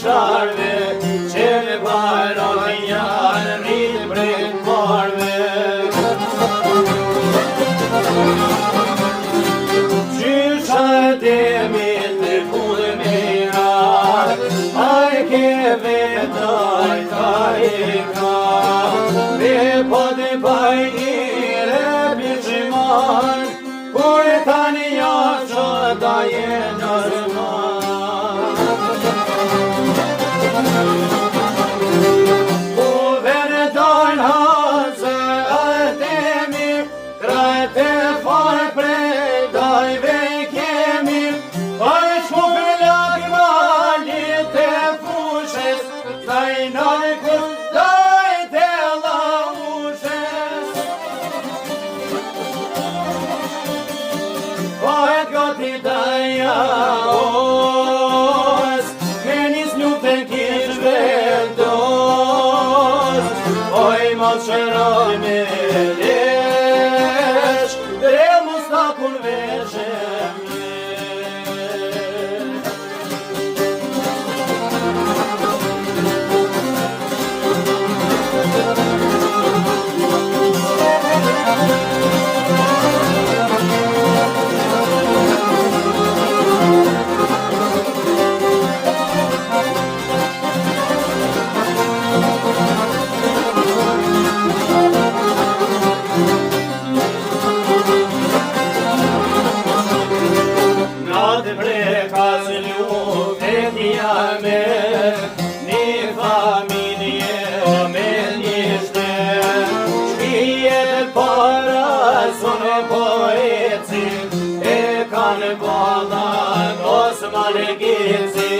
sharve, që me bajrami janë rritë brejt parve. Qysha temi të kudë mira, aj ke vetaj ka e ka, dhe po të bajnire bishimar, kur e tani jasho ta jenë rëman. Po verdojnë hasë atemi, krajte farë prej dajve kemi, aj shku pëllak malit e fushes, dajnaj kur dajte laushes. Pohet gati daja os, me nis njupën kish vendos, oj mos shëroj me lesh, dre mustapun veshem jesh. Natë prekas ljuvetja me një familje me një shtet, shkijet para sonë poeci, e kanë balat os malgeci.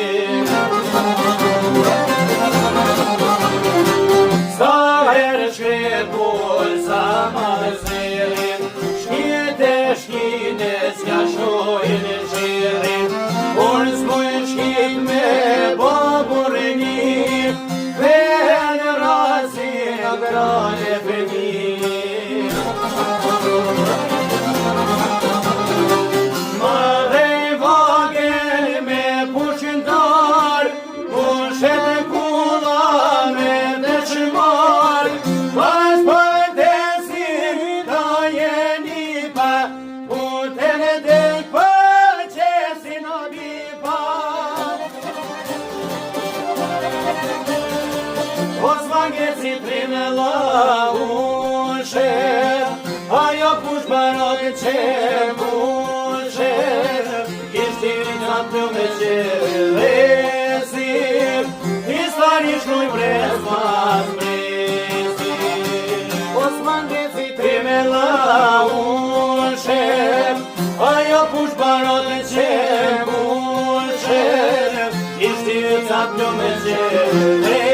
Sa herë shkrepull sa mazërin, shkjet e shkines ja shojnë shirin, kur s'mujnë shkit me baburini, venë rasin grane fëmi. Madhe i vagel me pushindar, pushet e kula me dëshmar, pas përdesim ta jeni pa, puten e dek për qesin o bipa. Os vangeci trime la ushet, ajo push barok që mushet, kishtin atë me qelesim, histori shluj brez mas bresim. Os vangeci trime la ushet, ajo push barok që mushet, kishtin atë me qelesim.